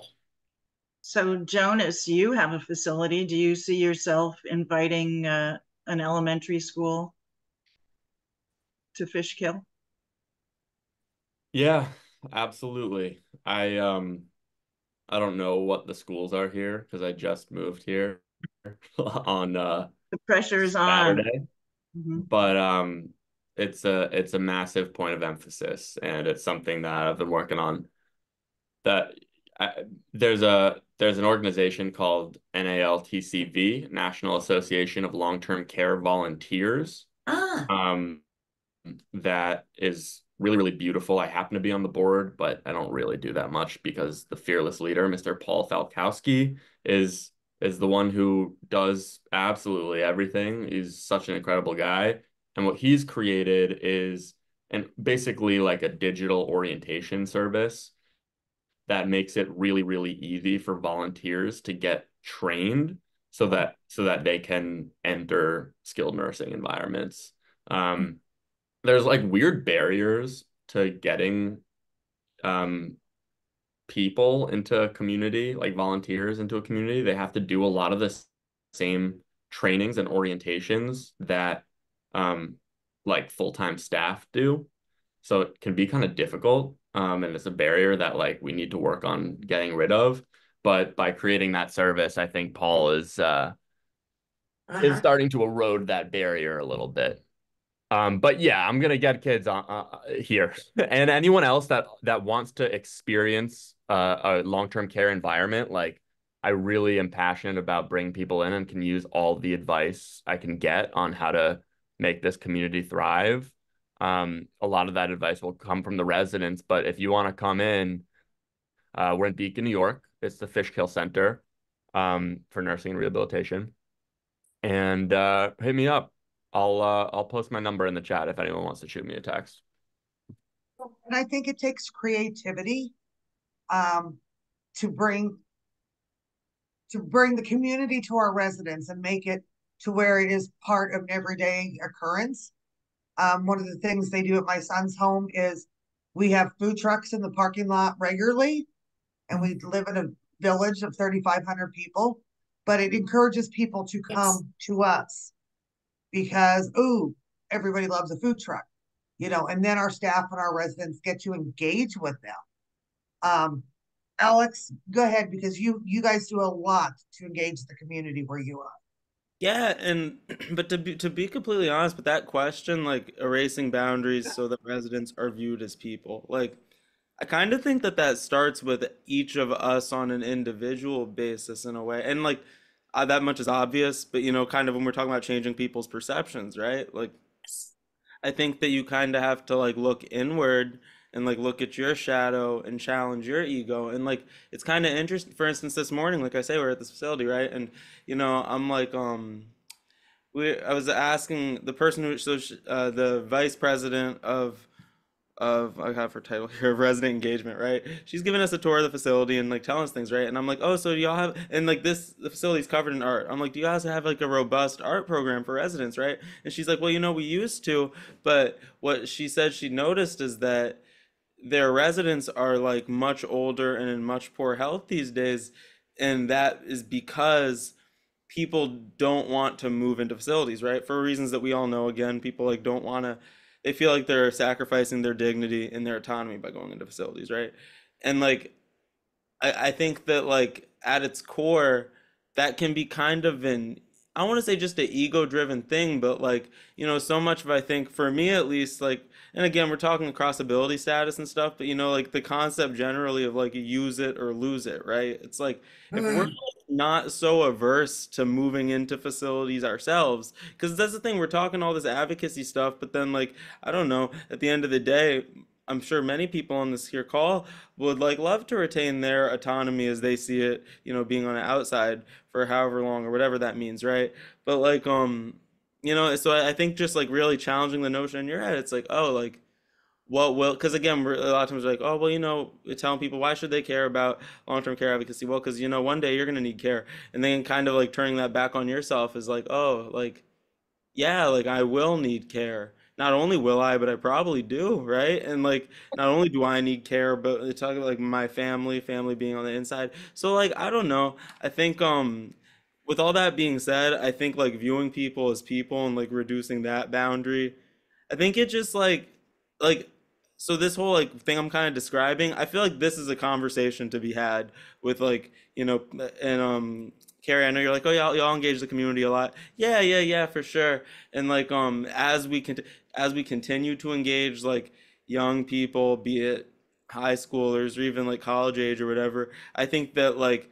S1: So Jonas, you have a facility. Do you see yourself inviting an elementary school to Fishkill?
S5: Yeah, absolutely. I don't know what the schools are here because I just moved here on
S1: the pressure is
S5: Saturday.
S1: On.
S5: But it's a massive point of emphasis, and it's something that I've been working on. There's an organization called NALTCV, National Association of Long-Term Care Volunteers. That is really, really beautiful. I happen to be on the board, but I don't really do that much because the fearless leader, Mr. Paul Falkowski, is the one who does absolutely everything. He's such an incredible guy. And what he's created is basically like a digital orientation service that makes it really, really easy for volunteers to get trained so that they can enter skilled nursing environments. There's like weird barriers to getting people into a community, like volunteers into a community. They have to do a lot of the same trainings and orientations that like full-time staff do. So it can be kind of difficult. And it's a barrier that like we need to work on getting rid of. But by creating that service, I think Paul is starting to erode that barrier a little bit. But yeah, I'm gonna get kids on here, and anyone else that wants to experience a long-term care environment. Like, I really am passionate about bringing people in and can use all the advice I can get on how to make this community thrive. A lot of that advice will come from the residents, but if you want to come in, we're in Beacon, New York. It's the Fishkill Center for Nursing and Rehabilitation, and hit me up. I'll post my number in the chat if anyone wants to shoot me a text.
S2: And I think it takes creativity to bring the community to our residents and make it to where it is part of an everyday occurrence. One of the things they do at my son's home is we have food trucks in the parking lot regularly, and we live in a village of 3,500 people, but it encourages people to come to us because, everybody loves a food truck, and then our staff and our residents get to engage with them. Alex, go ahead, because you guys do a lot to engage the community where you are.
S7: Yeah, but to be completely honest with that question, like erasing boundaries so that residents are viewed as people, like I kind of think that that starts with each of us on an individual basis in a way. And like that much is obvious, but kind of when we're talking about changing people's perceptions, right? Like I think that you kind of have to like look inward and like look at your shadow and challenge your ego. And like it's kind of interesting. For instance, this morning, like I say, we're at this facility, right? And I'm like, I was asking the person who, the vice president of I have her title here of resident engagement, right? She's giving us a tour of the facility and like telling us things, right? And I'm like, oh, so do y'all have, and like the facility's covered in art. I'm like, do you guys have like a robust art program for residents, right? And she's like, well, we used to, but what she said she noticed is that their residents are like much older and in much poor health these days, and that is because people don't want to move into facilities, right? For reasons that we all know. Again, people like don't want to, they feel like they're sacrificing their dignity and their autonomy by going into facilities, right? And like I think that like at its core, that can be kind of an, I want to say just an ego driven thing, but like, so much of I think for me at least, like, and again, we're talking across ability status and stuff, but like the concept generally of like use it or lose it, right? It's like if we're not so averse to moving into facilities ourselves, because that's the thing, we're talking all this advocacy stuff, but then like, I don't know, at the end of the day, I'm sure many people on this here call would like love to retain their autonomy as they see it, being on the outside for however long or whatever that means, right? But like so I think just like really challenging the notion in your head, it's like, oh, like what will, because again, we're a lot of times like, oh, well, we're telling people why should they care about long-term care advocacy? Well, because one day you're gonna need care, and then kind of like turning that back on yourself is like, oh, like yeah, like I will need care. Not only will I, but I probably do, right? And like, not only do I need care, but they talk about like my family being on the inside. So like, I don't know. I think with all that being said, I think like viewing people as people and like reducing that boundary, I think it just like so this whole like thing I'm kind of describing, I feel like this is a conversation to be had with like, and Carrie, I know you're like, oh, y'all engage the community a lot. Yeah, yeah, yeah, for sure. And like, as we continue to engage like young people, be it high schoolers or even like college age or whatever, I think that like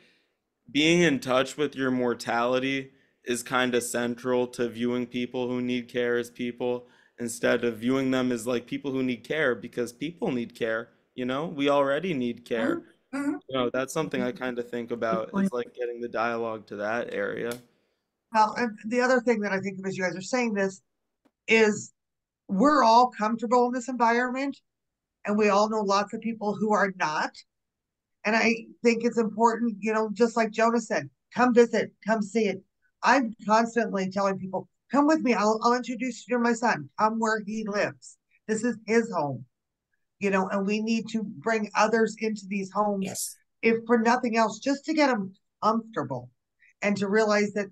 S7: being in touch with your mortality is kind of central to viewing people who need care as people instead of viewing them as like people who need care because people need care. We already need care. That's something I kind of think about is like getting the dialogue to that area.
S2: Well, and the other thing that I think of as you guys are saying this is we're all comfortable in this environment and we all know lots of people who are not. And I think it's important, just like Jonah said, come visit, come see it. I'm constantly telling people, come with me. I'll introduce you to my son. Come where he lives. This is his home, and we need to bring others into these homes,
S9: Yes.
S2: if for nothing else, just to get them comfortable and to realize that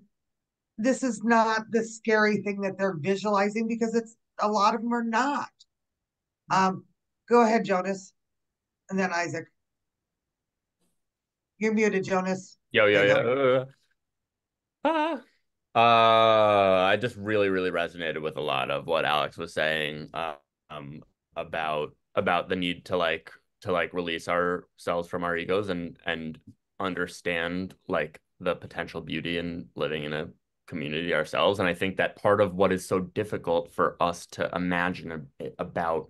S2: this is not the scary thing that they're visualizing because it's a lot of them are not. Go ahead, Jonas, and then Isaac. You're muted, Jonas.
S5: Yo, yo,
S2: There you go.
S5: yo. I just really, really resonated with a lot of what Alex was saying, about the need to release ourselves from our egos and understand like the potential beauty in living in a community ourselves. And I think that part of what is so difficult for us to imagine about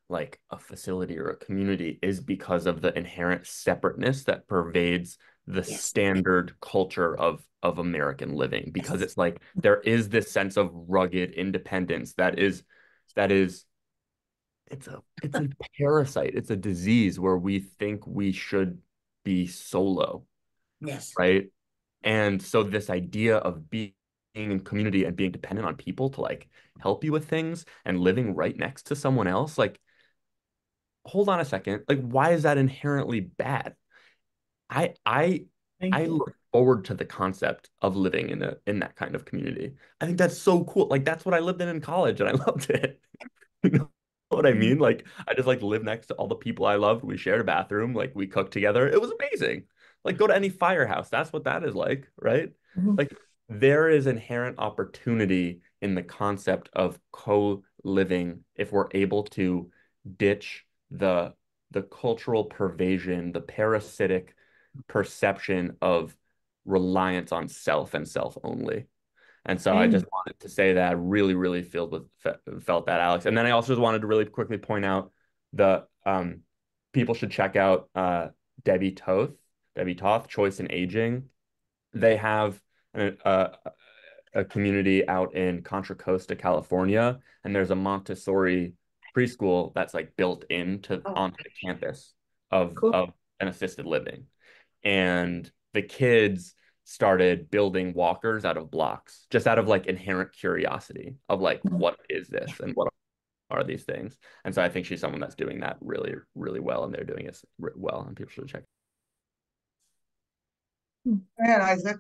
S5: like a facility or a community is because of the inherent separateness that pervades the
S9: Yes.
S5: standard culture of American living, because it's like there is this sense of rugged independence that is it's a parasite, it's a disease where we think we should be solo,
S9: Yes.
S5: right? And so this idea of being in community and being dependent on people to like help you with things and living right next to someone else, like hold on a second, like why is that inherently bad? I I look forward to the concept of living in that kind of community. I think that's so cool. Like that's what I lived in college and I loved it. You know what I mean? Like I just like live next to all the people I loved. We shared a bathroom, like we cooked together. It was amazing. Like go to any firehouse. That's what that is like, right? Like there is inherent opportunity in the concept of co-living if we're able to ditch the cultural pervasion, the parasitic perception of reliance on self and self only. And so I just wanted to say that I really, really felt that, Alex. And then I also just wanted to really quickly point out the people should check out Debbie Toth, Choice in Aging. They have a community out in Contra Costa, California, and there's a Montessori preschool that's like built into onto the campus of an assisted living. And the kids started building walkers out of blocks, just out of like inherent curiosity of like, what is this and what are these things? And so I think she's someone that's doing that really, really well, and they're doing it well, and people should check.
S2: Go ahead, Isaac.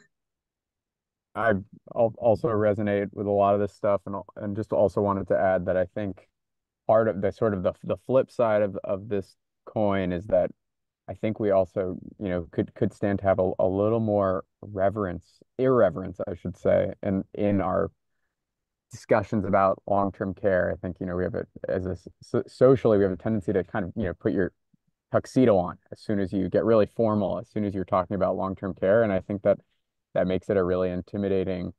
S8: I also resonate with a lot of this stuff, and just also wanted to add that I think part of the sort of the flip side of this coin is that I think we also, could stand to have a little more irreverence, I should say, in our discussions about long-term care. I think, we have socially, we have a tendency to kind of, put your tuxedo on as soon as you get really formal, as soon as you're talking about long-term care. And I think that makes it a really intimidating,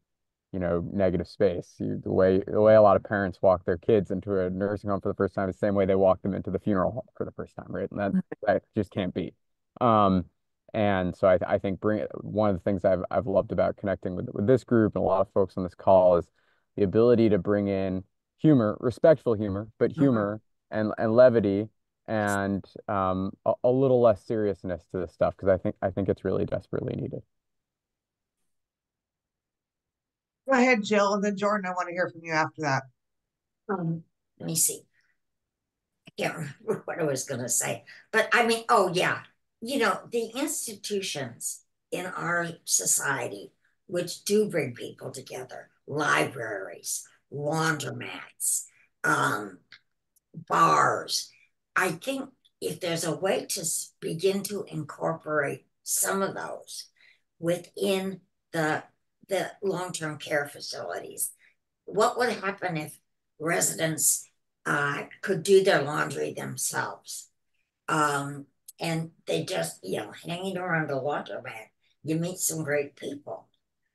S8: negative space. The way a lot of parents walk their kids into a nursing home for the first time is the same way they walk them into the funeral home for the first time, right? And that just can't be. And so I think one of the things I've loved about connecting with this group and a lot of folks on this call is the ability to bring in humor, respectful humor, but humor and levity and a little less seriousness to this stuff, because I think it's really desperately needed.
S2: Go ahead, Jill, and then Jordan, I want to hear from you after that.
S9: Let me see. I can't remember what I was going to say, but I mean, oh yeah, the institutions in our society which do bring people together, libraries, laundromats, bars. I think if there's a way to begin to incorporate some of those within the long-term care facilities, what would happen if residents could do their laundry themselves? And they just, hanging around a laundromat, you meet some great people.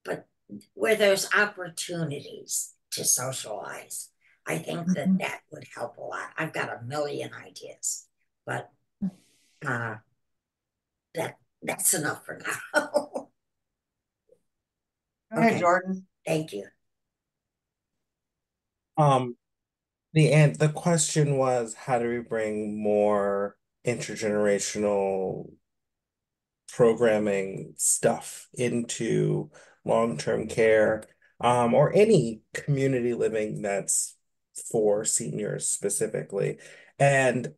S9: But where there's opportunities to socialize, I think that would help a lot. I've got a million ideas, but that's enough for now.
S2: Go ahead, Jordan.
S9: Thank you.
S4: The question was, how do we bring more intergenerational programming stuff into long-term care, or any community living that's for seniors specifically. And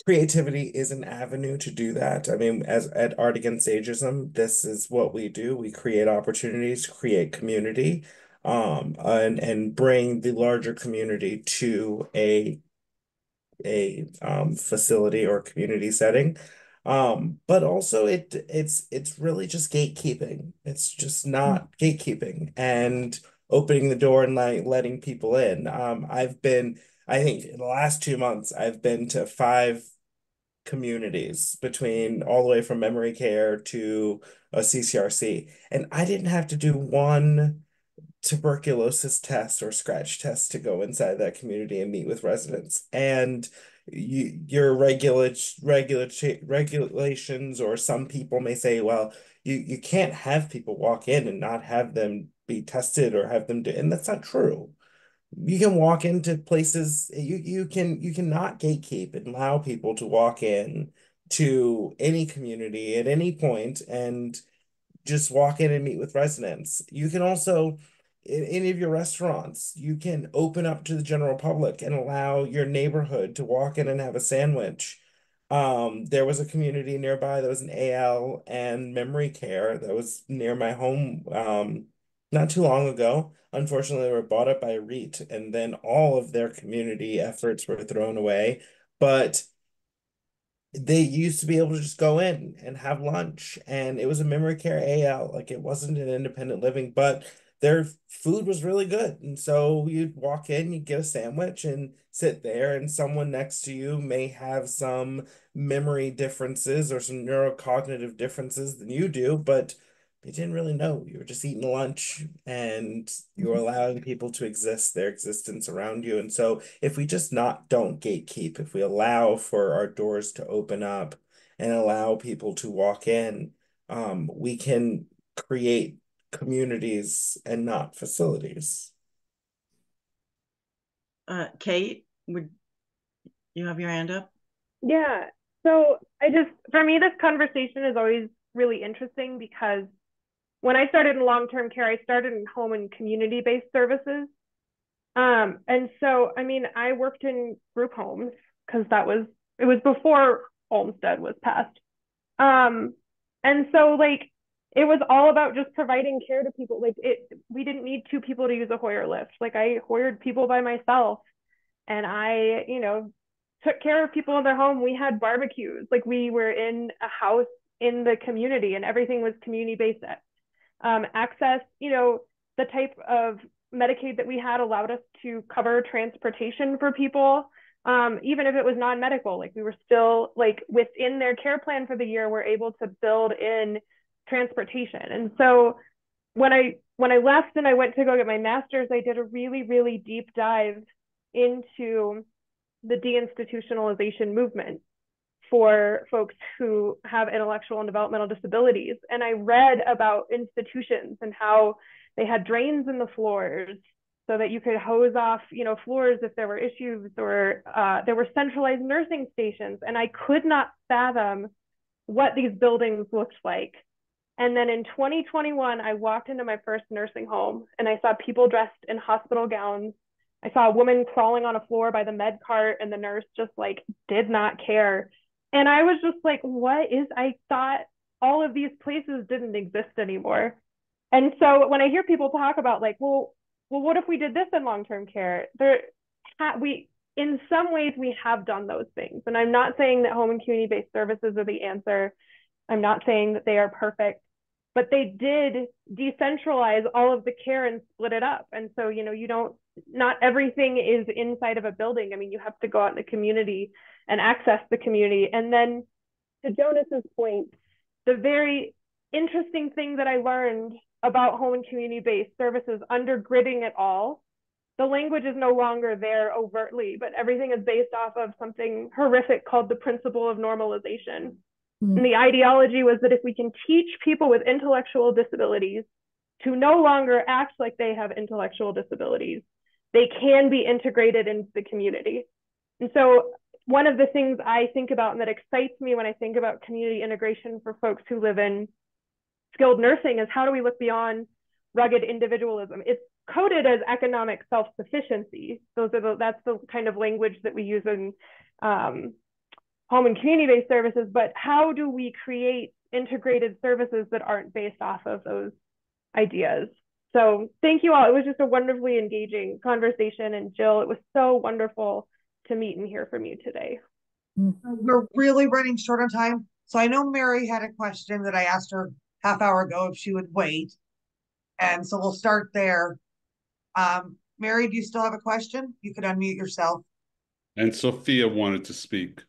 S4: creativity is an avenue to do that. I mean, as at Art Against Ageism, this is what we do. We create opportunities, create community, and bring the larger community to a facility or community setting. But also it's really just gatekeeping. It's just not gatekeeping and opening the door and letting people in. I think in the last 2 months, I've been to 5 communities, between all the way from memory care to a CCRC, and I didn't have to do one tuberculosis test or scratch test to go inside that community and meet with residents. And your regulations, or some people may say, well, you can't have people walk in and not have them be tested or have them do, and that's not true. You can walk into places, you can not gatekeep and allow people to walk in to any community at any point and just walk in and meet with residents. You can also, in any of your restaurants, you can open up to the general public and allow your neighborhood to walk in and have a sandwich. There was a community nearby that was an AL and memory care that was near my home not too long ago. Unfortunately, they were bought up by a REIT, and then all of their community efforts were thrown away. But they used to be able to just go in and have lunch, and it was a memory care AL. Like, it wasn't an independent living, but their food was really good. And so you'd walk in, you'd get a sandwich and sit there, and someone next to you may have some memory differences or some neurocognitive differences than you do, but they didn't really know. You were just eating lunch and you were allowing people to exist, their existence around you. And so if we just not don't gatekeep, if we allow for our doors to open up and allow people to walk in, we can create communities and not facilities.
S1: Kate, would you have your hand up?
S3: Yeah. So for me, this conversation is always really interesting because when I started in long-term care, I started in home and community-based services. And so, I mean, I worked in group homes because it was before Olmstead was passed. And so like, it was all about just providing care to people. Like we didn't need two people to use a Hoyer lift. Like I Hoyered people by myself, and I, took care of people in their home. We had barbecues. Like we were in a house in the community, and everything was community-based. Access, the type of Medicaid that we had allowed us to cover transportation for people, even if it was non-medical. Like we were still like within their care plan for the year, we're able to build in transportation. And so when I left and I went to go get my master's, I did a really, really deep dive into the deinstitutionalization movement for folks who have intellectual and developmental disabilities. And I read about institutions and how they had drains in the floors so that you could hose off, floors if there were issues, or there were centralized nursing stations. And I could not fathom what these buildings looked like. And then in 2021, I walked into my first nursing home and I saw people dressed in hospital gowns. I saw a woman crawling on a floor by the med cart, and the nurse just like did not care. And I was just like, I thought all of these places didn't exist anymore. And so when I hear people talk about like, well, what if we did this in long-term care? In some ways, we have done those things. And I'm not saying that home and community-based services are the answer. I'm not saying that they are perfect, but they did decentralize all of the care and split it up. And so, not everything is inside of a building. I mean, you have to go out in the community and access the community. And then to Jonas's point, the very interesting thing that I learned about home and community-based services, undergirding it all, the language is no longer there overtly, but everything is based off of something horrific called the principle of normalization. Mm-hmm. And the ideology was that if we can teach people with intellectual disabilities to no longer act like they have intellectual disabilities, they can be integrated into the community. And so one of the things I think about and that excites me when I think about community integration for folks who live in skilled nursing is how do we look beyond rugged individualism? It's coded as economic self-sufficiency. That's the kind of language that we use in home and community-based services, but how do we create integrated services that aren't based off of those ideas? So thank you all. It was just a wonderfully engaging conversation. And Jill, it was so wonderful to meet and hear from you today.
S2: We're really running short on time. So I know Mary had a question that I asked her half hour ago if she would wait. And so we'll start there. Mary, do you still have a question? You could unmute yourself.
S10: And Sophia wanted to speak.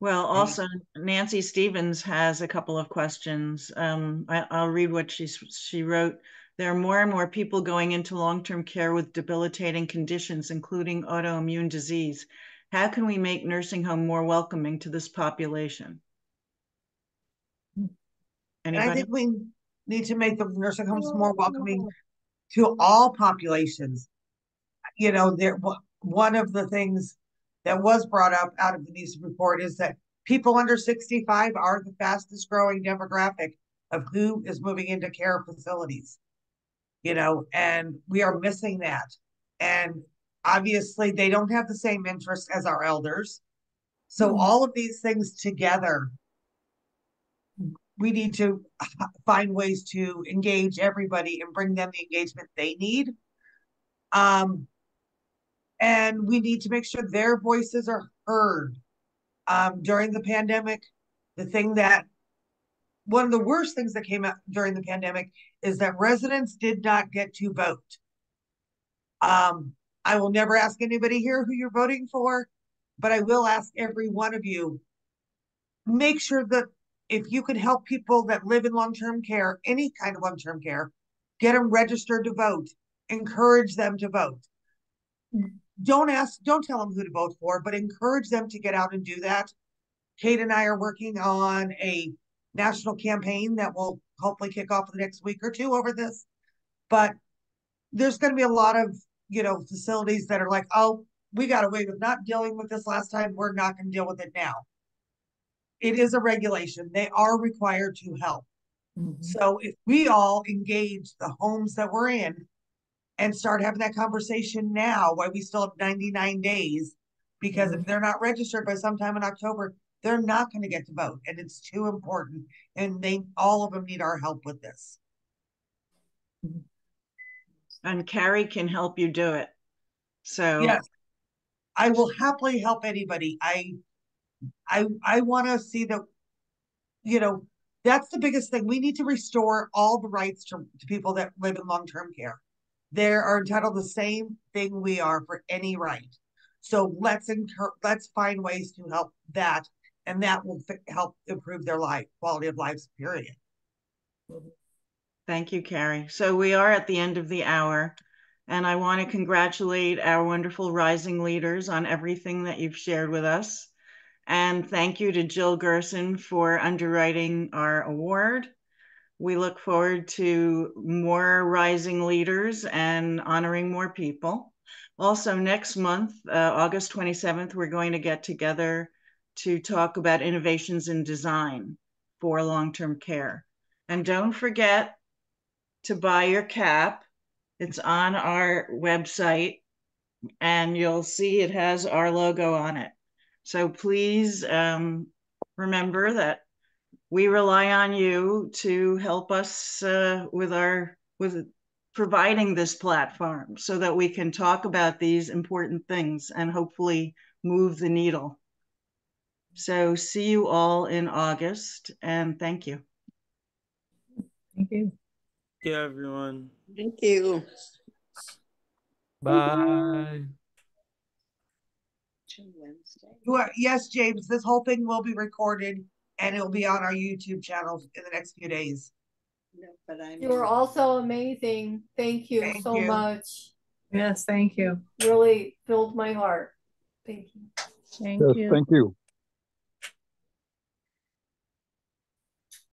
S1: Well, also Nancy Stevens has a couple of questions. I'll read what she wrote. There are more and more people going into long-term care with debilitating conditions, including autoimmune disease. How can we make nursing home more welcoming to this population?
S2: Anybody? I think we need to make the nursing homes more welcoming to all populations. One of the things that was brought up out of the NICE report is that people under 65 are the fastest growing demographic of who is moving into care facilities, and we are missing that. And obviously they don't have the same interests as our elders. So all of these things together, we need to find ways to engage everybody and bring them the engagement they need. And we need to make sure their voices are heard. During the pandemic, one of the worst things that came out during the pandemic is that residents did not get to vote. I will never ask anybody here who you're voting for, but I will ask every one of you, make sure that if you can help people that live in long-term care, any kind of long-term care, get them registered to vote, encourage them to vote. Don't tell them who to vote for, but encourage them to get out and do that. Kate and I are working on a national campaign that will hopefully kick off in the next week or two over this. But there's going to be a lot of, facilities that are like, oh, we got away with not dealing with this last time. We're not going to deal with it now. It is a regulation. They are required to help. Mm-hmm. So if we all engage the homes that we're in and start having that conversation now, while we still have 99 days, because if they're not registered by sometime in October, they're not going to get to vote, and it's too important. And all of them need our help with this.
S1: And Carrie can help you do it. So
S2: yes, I will happily help anybody. I want to see that, that's the biggest thing. We need to restore all the rights to people that live in long-term care. They are entitled to the same thing we are for any right. So let's find ways to help that, and that will help improve their quality of life, period.
S1: Thank you, Carrie. So we are at the end of the hour, and I want to congratulate our wonderful rising leaders on everything that you've shared with us. And thank you to Jill Gerson for underwriting our award. We look forward to more rising leaders and honoring more people. Also, next month, August 27th, we're going to get together to talk about innovations in design for long-term care. And don't forget to buy your cap. It's on our website, and you'll see it has our logo on it. So please remember that we rely on you to help us with providing this platform so that we can talk about these important things and hopefully move the needle. So see you all in August, and thank you.
S11: Thank you.
S7: Yeah, everyone.
S11: Thank you.
S5: Bye.
S2: Yes, James, this whole thing will be recorded and it'll be on our YouTube channel in the next few days.
S12: No, but you are also amazing. Thank you so much.
S11: Yes, thank you.
S12: Really filled my heart. Thank you.
S11: Thank you.
S13: Thank you.